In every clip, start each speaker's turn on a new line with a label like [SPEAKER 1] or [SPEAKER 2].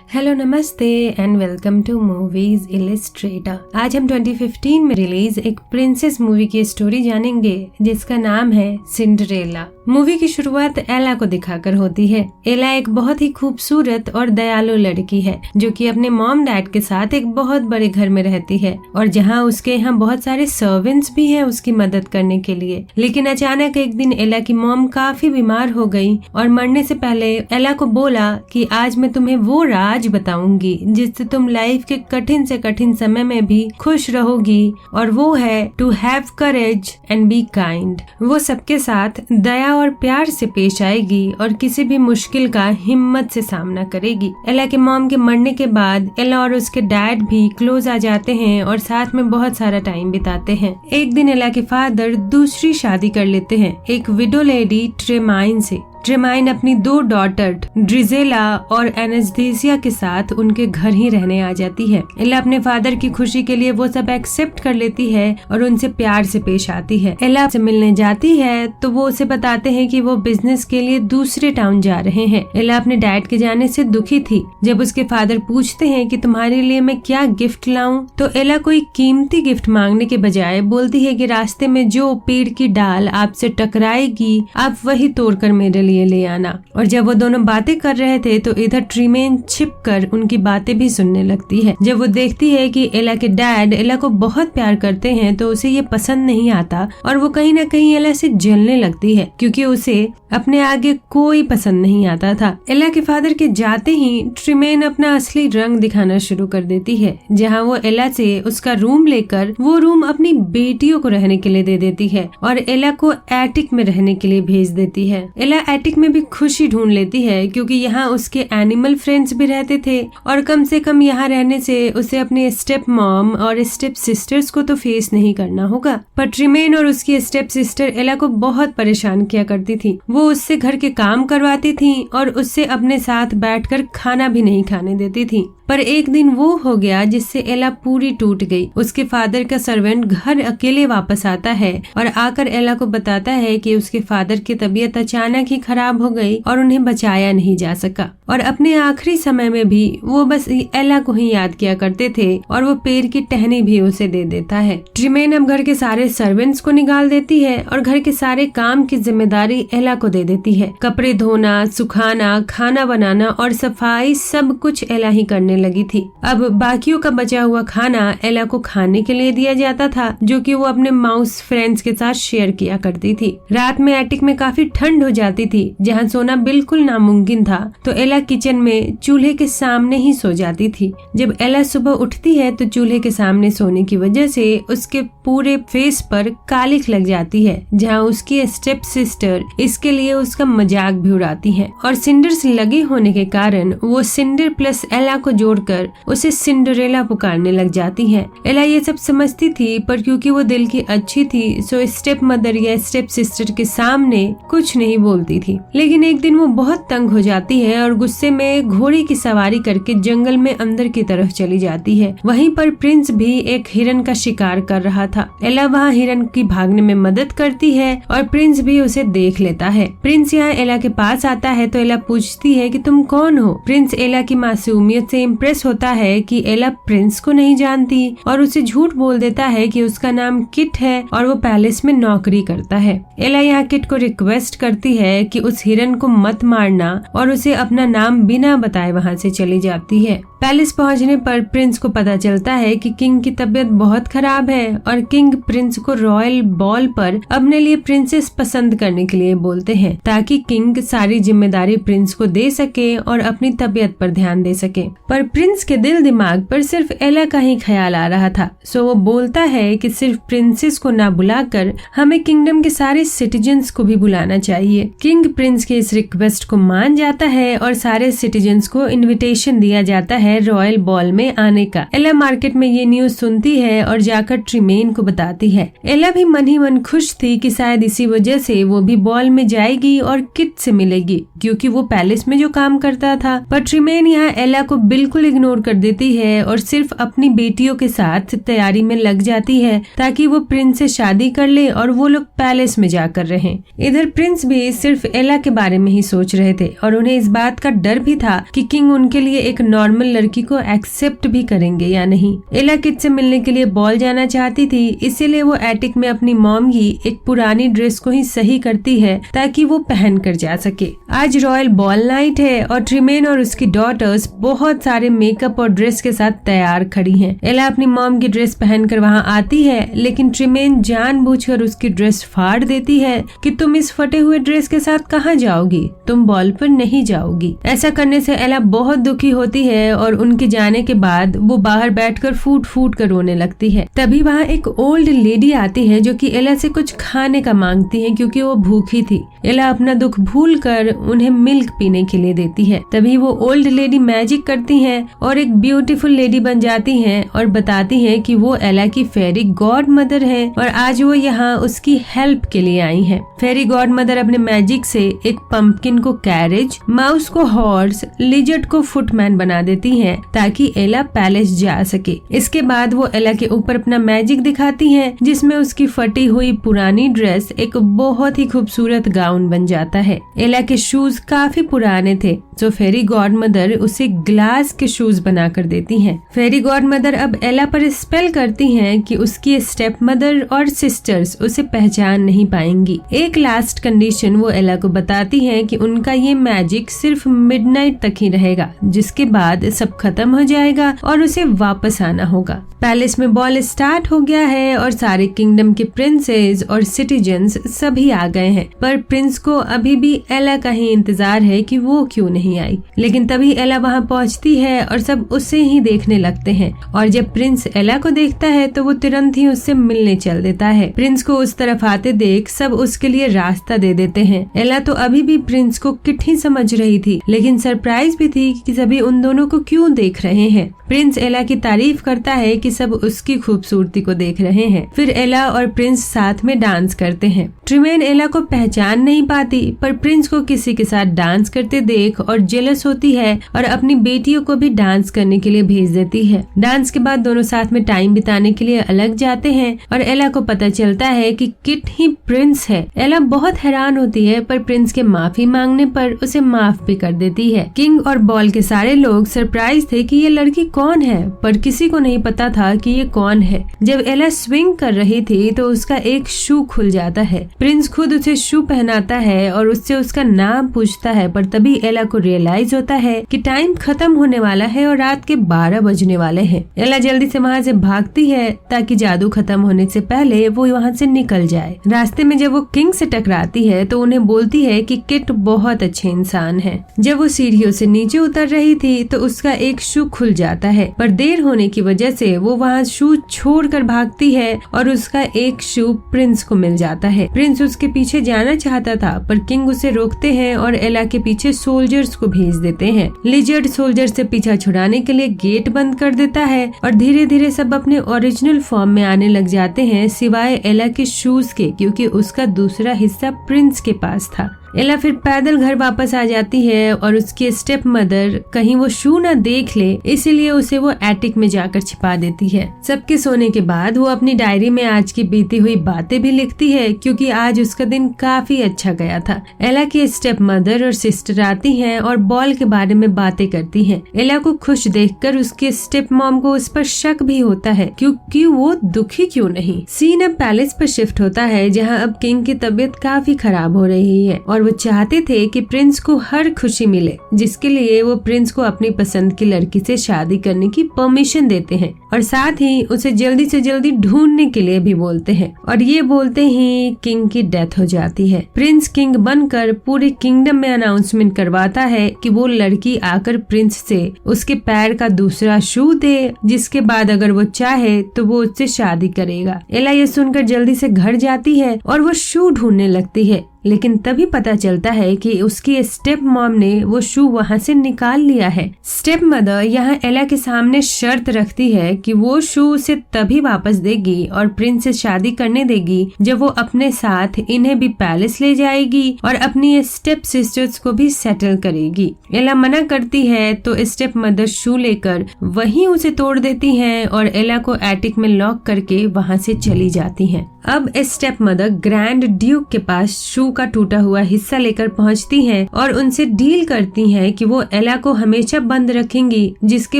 [SPEAKER 1] Hello नमस्ते and welcome to movies illustrator. आज हम 2015 में रिलीज एक प्रिंसेस मूवी की स्टोरी जानेंगे जिसका नाम है सिंड्रेला। मूवी की शुरुआत एला को दिखाकर होती है। एला एक बहुत ही खूबसूरत और दयालु लड़की है जो कि अपने मॉम डैड के साथ एक बहुत बड़े घर में रहती है और जहाँ उसके यहाँ बहुत सारे सर्वेंट्स भी हैं उसकी मदद करने के लिए। लेकिन अचानक एक दिन एला की मॉम काफी बीमार हो गई और मरने से पहले एला को बोला कि आज मैं तुम्हें वो राज बताऊंगी जिससे तुम लाइफ के कठिन से कठिन समय में भी खुश रहोगी, और वो है to have courage and be kind. वो सबके साथ दया और प्यार से पेश आएगी और किसी भी मुश्किल का हिम्मत से सामना करेगी। एला के मॉम के मरने के बाद एला और उसके डैड भी क्लोज आ जाते हैं और साथ में बहुत सारा टाइम बिताते हैं। एक दिन एला के फादर दूसरी शादी कर लेते हैं एक विडो लेडी ट्रेमाइन से। ट्रेमाइन अपनी 2 डॉटर ड्रिजेला और एनेस्थीसिया के साथ उनके घर ही रहने आ जाती है। एला अपने फादर की खुशी के लिए वो सब एक्सेप्ट कर लेती है और उनसे प्यार से पेश आती है। एला से मिलने जाती है तो वो उसे बताते हैं कि वो बिजनेस के लिए दूसरे टाउन जा रहे हैं। एला अपने डैड के जाने से दुखी थी। जब उसके फादर पूछते हैं कि तुम्हारे लिए मैं क्या गिफ्ट लाऊं, तो एला कोई कीमती गिफ्ट मांगने के बजाय बोलती है कि रास्ते में जो पेड़ की डाल आपसे टकराएगी आप वही तोड़कर मेरे लिए ले आना। और जब वो दोनों बातें कर रहे थे तो इधर ट्रीमेन छिपकर उनकी बातें भी सुनने लगती है। जब वो देखती है कि एला के डैड एला को बहुत प्यार करते हैं तो उसे ये पसंद नहीं आता और वो कहीं ना कहीं एला से जलने लगती है क्योंकि उसे अपने आगे कोई पसंद नहीं आता था। एला के फादर के जाते ही ट्रीमेन अपना असली रंग दिखाना शुरू कर देती है, जहाँ वो एला से उसका रूम लेकर वो रूम अपनी बेटियों को रहने के लिए दे देती है और एला को एटिक में रहने के लिए भेज देती है। एला एटिक में भी खुशी ढूंढ लेती है क्योंकि यहाँ उसके एनिमल फ्रेंड्स भी रहते थे और कम से कम यहाँ रहने से उसे अपने स्टेप मॉम और स्टेप सिस्टर्स को तो फेस नहीं करना होगा। पर ट्रीमेन और उसकी स्टेप सिस्टर एला को बहुत परेशान किया करती थी। वो उससे घर के काम करवाती थी और उससे अपने साथ बैठकर खाना भी नहीं खाने देती थी। पर एक दिन वो हो गया जिससे एला पूरी टूट गई। उसके फादर का सर्वेंट घर अकेले वापस आता है और आकर एला को बताता है कि उसके फादर की तबीयत अचानक ही खराब हो गई और उन्हें बचाया नहीं जा सका। और अपने आखिरी समय में भी वो बस एला को ही याद किया करते थे और वो पेड़ की टहनी भी उसे दे देता है। ट्रीमेन अब घर के सारे सर्वेंट्स को निकाल देती है और घर के सारे काम की जिम्मेदारी एला को दे देती है। कपड़े धोना, सुखाना, खाना बनाना और सफाई सब कुछ एला ही करने लगी थी। अब बाकियों का बचा हुआ खाना एला को खाने के लिए दिया जाता था जो कि वो अपने माउस फ्रेंड्स के साथ शेयर किया करती थी। रात में एटिक में काफी ठंड हो जाती थी जहाँ सोना बिल्कुल नामुमकिन था, तो एला किचन में चूल्हे के सामने ही सो जाती थी। जब एला सुबह उठती है तो चूल्हे के सामने सोने की वजह से उसके पूरे फेस पर कालिख लग जाती है, जहाँ उसकी स्टेप सिस्टर इसके लिए उसका मजाक भी उड़ाती है और सिंडर्स लगे होने के कारण वो सिंडर प्लस एला को जोड़कर उसे सिंड्रेला पुकारने लग जाती है। एला ये सब समझती थी पर क्योंकि वो दिल की अच्छी थी सो स्टेप मदर या स्टेप सिस्टर के सामने कुछ नहीं बोलती थी। लेकिन एक दिन वो बहुत तंग हो जाती है और गुस्से में घोड़े की सवारी करके जंगल में अंदर की तरफ चली जाती है। वहीं पर प्रिंस भी एक हिरन का शिकार कर रहा था। एला वहाँ हिरन की भागने में मदद करती है और प्रिंस भी उसे देख लेता है। प्रिंस यहाँ एला के पास आता है तो एला पूछती है कि तुम कौन हो। प्रिंस एला की मासूमियत से इम्प्रेस होता है कि एला प्रिंस को नहीं जानती और उसे झूठ बोल देता है कि उसका नाम किट है और वो पैलेस में नौकरी करता है। एला यहाँ किट को रिक्वेस्ट करती है कि उस हिरन को मत मारना और उसे अपना नाम बिना बताए वहाँ से चली जाती है। पैलेस पहुंचने पर प्रिंस को पता चलता है कि किंग की तबीयत बहुत खराब है और किंग प्रिंस को रॉयल बॉल पर अपने लिए प्रिंसेस पसंद करने के लिए बोलते हैं ताकि किंग सारी जिम्मेदारी प्रिंस को दे सके और अपनी तबीयत पर ध्यान दे सके। पर प्रिंस के दिल दिमाग पर सिर्फ एला का ही ख्याल आ रहा था, सो वो बोलता है कि सिर्फ प्रिंसेस को ना बुलाकर हमें किंगडम के सारे सिटीजन्स को भी बुलाना चाहिए। किंग प्रिंस के इस रिक्वेस्ट को मान जाता है और सारे सिटीजन्स को इन्विटेशन दिया जाता है रॉयल बॉल में आने का। एला मार्केट में ये न्यूज सुनती है और जाकर ट्रीमेन को बताती है। एला भी मन ही मन खुश थी कि शायद इसी वजह से वो भी बॉल में जाएगी और किट से मिलेगी क्योंकि वो पैलेस में जो काम करता था। पर ट्रीमेन यहाँ एला को बिल्कुल बिल्कुल इग्नोर कर देती है और सिर्फ अपनी बेटियों के साथ तैयारी में लग जाती है ताकि वो प्रिंस से शादी कर ले और वो लोग पैलेस में जाकर रहें। इधर प्रिंस भी सिर्फ एला के बारे में ही सोच रहे थे और उन्हें इस बात का डर भी था कि किंग उनके लिए एक नॉर्मल लड़की को एक्सेप्ट भी करेंगे या नहीं। एला किड से मिलने के लिए बॉल जाना चाहती थी, इसीलिए वो एटिक में अपनी मॉम की एक पुरानी ड्रेस को ही सही करती है ताकि वो पहन कर जा सके। आज रॉयल बॉल नाइट है और ट्रिमेन और उसकी डॉटर्स बहुत सारे मेकअप और ड्रेस के साथ तैयार खड़ी हैं। एला अपनी मॉम की ड्रेस पहनकर वहाँ आती है, लेकिन ट्रिमेन जानबूझकर उसकी ड्रेस फाड़ देती है कि तुम इस फटे हुए ड्रेस के साथ कहाँ जाओगी, तुम बॉल पर नहीं जाओगी। ऐसा करने से एला बहुत दुखी होती है और उनके जाने के बाद वो बाहर बैठकर फूट फूट कर रोने लगती है। तभी वहाँ एक ओल्ड लेडी आती है जो कि एला से कुछ खाने का मांगती है क्योंकि वो भूखी थी। एला अपना दुख भूलकर उन्हें मिल्क पीने के लिए देती है। तभी वो ओल्ड लेडी मैजिक करती हैं और एक ब्यूटीफुल लेडी बन जाती हैं और बताती हैं कि वो एला की फेरी गॉड मदर है और आज वो यहाँ उसकी हेल्प के लिए आई हैं। फेरी गॉड मदर अपने मैजिक से एक पंपकिन को कैरेज, माउस को हॉर्स, लिजर्ड को फुटमैन बना देती हैं ताकि एला पैलेस जा सके। इसके बाद वो एला के ऊपर अपना मैजिक दिखाती हैं जिसमें उसकी फटी हुई पुरानी ड्रेस एक बहुत ही खूबसूरत गाउन बन जाता है। एला के शूज काफी पुराने थे तो फेरी गॉड मदर उसे ग्लास के शूज बना कर देती हैं। फेरी गॉड मदर अब एला पर स्पेल करती हैं कि उसकी स्टेप मदर और सिस्टर्स उसे पहचान नहीं पाएंगी। एक लास्ट कंडीशन वो एला को बताती हैं कि उनका ये मैजिक सिर्फ मिडनाइट तक ही रहेगा, जिसके बाद सब खत्म हो जाएगा और उसे वापस आना होगा। पैलेस में बॉल स्टार्ट हो गया है और सारे किंगडम के प्रिंसेस और सिटीजन्स सभी आ गए हैं, पर प्रिंस को अभी भी एला का ही इंतजार है कि वो क्यों नहीं आई। लेकिन तभी एला वहाँ पहुँचती है और सब उसे ही देखने लगते हैं और जब प्रिंस एला को देखता है तो वो तुरंत ही उससे मिलने चल देता है। प्रिंस को उस तरफ आते देख सब उसके लिए रास्ता दे देते हैं। एला तो अभी भी प्रिंस को किट ही समझ रही थी, लेकिन सरप्राइज भी थी कि सभी उन दोनों को क्यों देख रहे हैं। प्रिंस एला की तारीफ करता है कि सब उसकी खूबसूरती को देख रहे हैं। फिर एला और प्रिंस साथ में डांस करते हैं। ट्रिमेन एला को पहचान नहीं पाती, पर प्रिंस को किसी के साथ डांस करते देख और जेलस होती है और अपनी बेटियों को भी डांस करने के लिए भेज देती है। डांस के बाद दोनों साथ में टाइम बिताने के लिए अलग जाते हैं और एला को पता चलता है कि किट ही प्रिंस है। एला बहुत हैरान होती है, पर प्रिंस के माफी मांगने पर उसे माफ भी कर देती है। किंग और बॉल के सारे लोग सरप्राइज थे कि ये लड़की कौन है, पर किसी को नहीं पता था कि ये कौन है। जब एला स्विंग कर रही थी तो उसका एक शू खुल जाता है। प्रिंस खुद उसे शू पहनाता है और उससे उसका नाम पूछता है, पर तभी एला को रियलाइज होता है कि टाइम खत्म होने वाला है और रात के 12 बजने वाले हैं। एला जल्दी से वहाँ से भागती है ताकि जादू खत्म होने से पहले वो वहाँ से निकल जाए। रास्ते में जब वो किंग से टकराती है तो उन्हें बोलती है कि किट बहुत अच्छे इंसान है। जब वो सीढ़ियों से नीचे उतर रही थी तो उसका एक शू खुल जाता है, पर देर होने की वजह से वो वहाँ शू छोड़कर भागती है और उसका एक शू प्रिंस को मिल जाता है। प्रिंस उसके पीछे जाना चाहता था, पर किंग उसे रोकते हैं और एला के पीछे सोल्जर्स को भेज देते हैं। लिजर्ड सोल्जर से पीछा छुड़ाने के लिए गेट बंद कर देता है और धीरे धीरे सब अपने ओरिजिनल फॉर्म में आने लग जाते हैं, सिवाय एला के शूज के, क्योंकि उसका दूसरा हिस्सा प्रिंस के पास था। एला फिर पैदल घर वापस आ जाती है और उसकी स्टेप मदर कहीं वो शू न देख ले, इसीलिए उसे वो एटिक में जाकर छिपा देती है। सबके सोने के बाद वो अपनी डायरी में आज की बीती हुई बातें भी लिखती है, क्योंकि आज उसका दिन काफी अच्छा गया था। एला की स्टेप मदर और सिस्टर आती हैं और बॉल के बारे में बातें करती हैं। एला को खुश देखकर उसके स्टेप मॉम को उस पर शक भी होता है, क्योंकि वो दुखी क्यों नहीं। सीन अब पैलेस पर शिफ्ट होता है, जहाँ अब किंग की तबीयत काफी खराब हो रही है और वो चाहते थे कि प्रिंस को हर खुशी मिले, जिसके लिए वो प्रिंस को अपनी पसंद की लड़की से शादी करने की परमिशन देते हैं और साथ ही उसे जल्दी से जल्दी ढूंढने के लिए भी बोलते हैं। और ये बोलते ही किंग की डेथ हो जाती है। प्रिंस किंग बनकर पूरे किंगडम में अनाउंसमेंट करवाता है कि वो लड़की आकर प्रिंस से उसके पैर का दूसरा शू दे, जिसके बाद अगर वो चाहे तो वो उससे शादी करेगा। एला ये सुनकर जल्दी से घर जाती है और वो शू ढूंढने लगती है, लेकिन तभी पता चलता है कि उसकी स्टेप मॉम ने वो शू वहाँ से निकाल लिया है। स्टेप मदर यहाँ एला के सामने शर्त रखती है कि वो शू उसे तभी वापस देगी और प्रिंस से शादी करने देगी जब वो अपने साथ इन्हें भी पैलेस ले जाएगी और अपनी स्टेप सिस्टर्स को भी सेटल करेगी। एला मना करती है तो स्टेप मदर शू लेकर वहीं उसे तोड़ देती हैं और एला को एटिक में लॉक करके वहाँ से चली जाती हैं। अब स्टेप मदर ग्रैंड ड्यूक के पास शू का टूटा हुआ हिस्सा लेकर पहुँचती हैं और उनसे डील करती हैं कि वो एला को हमेशा बंद रखेंगी, जिसके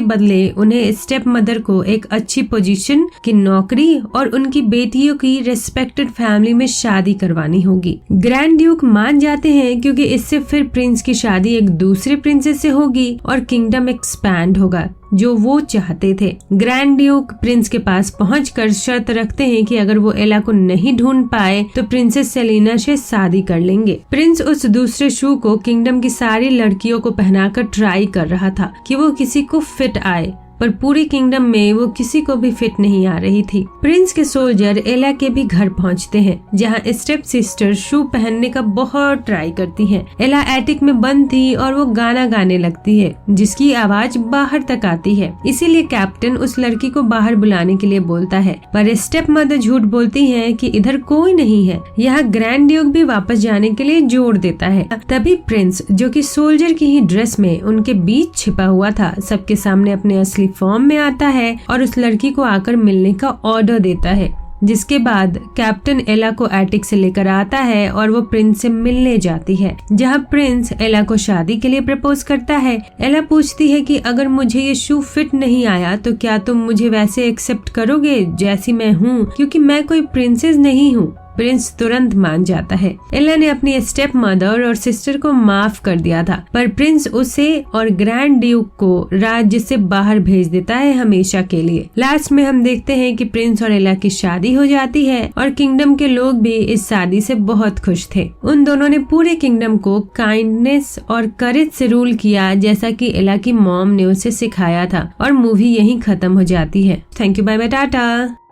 [SPEAKER 1] बदले उन्हें स्टेप मदर को एक अच्छी पोजीशन की नौकरी और उनकी बेटियों की रेस्पेक्टेड फैमिली में शादी करवानी होगी। ग्रैंड ड्यूक मान जाते हैं क्योंकि इससे फिर प्रिंस की शादी एक दूसरे प्रिंसेस से होगी और किंगडम एक्सपैंड होगा जो वो चाहते थे। ग्रैंड ड्यूक प्रिंस के पास पहुंचकर शर्त रखते हैं कि अगर वो एला को नहीं ढूंढ पाए तो प्रिंसेस सेलिना से शादी कर लेंगे। प्रिंस उस दूसरे शू को किंगडम की सारी लड़कियों को पहनाकर ट्राई कर रहा था कि वो किसी को फिट आए, पर पूरी किंगडम में वो किसी को भी फिट नहीं आ रही थी। प्रिंस के सोल्जर एला के भी घर पहुंचते हैं, जहां स्टेप सिस्टर शू पहनने का बहुत ट्राई करती हैं। एला एटिक में बंद थी और वो गाना गाने लगती है जिसकी आवाज बाहर तक आती है, इसीलिए कैप्टन उस लड़की को बाहर बुलाने के लिए बोलता है, पर स्टेप मदर झूठ बोलती है कि इधर कोई नहीं है। यहाँ ग्रैंड ड्यूक भी वापस जाने के लिए जोर देता है। तभी प्रिंस, जो कि सोल्जर की ही ड्रेस में उनके बीच छिपा हुआ था, सबके सामने अपने असली फॉर्म में आता है और उस लड़की को आकर मिलने का ऑर्डर देता है, जिसके बाद कैप्टन एला को एटिक से लेकर आता है और वो प्रिंस से मिलने जाती है, जहां प्रिंस एला को शादी के लिए प्रपोज करता है। एला पूछती है कि अगर मुझे ये शू फिट नहीं आया तो क्या तुम मुझे वैसे एक्सेप्ट करोगे जैसी मैं हूँ, क्योंकि मैं कोई प्रिंसेस नहीं हूँ। प्रिंस तुरंत मान जाता है। एला ने अपनी स्टेप मदर और सिस्टर को माफ कर दिया था, पर प्रिंस उसे और ग्रैंड ड्यूक को राज्य से बाहर भेज देता है हमेशा के लिए। लास्ट में हम देखते हैं कि प्रिंस और एला की शादी हो जाती है और किंगडम के लोग भी इस शादी से बहुत खुश थे। उन दोनों ने पूरे किंगडम को काइंडनेस और करेज से रूल किया, जैसा कि एला की मॉम ने उसे सिखाया था, और मूवी यहीं खत्म हो जाती है। Thank you, bye bye, Tata.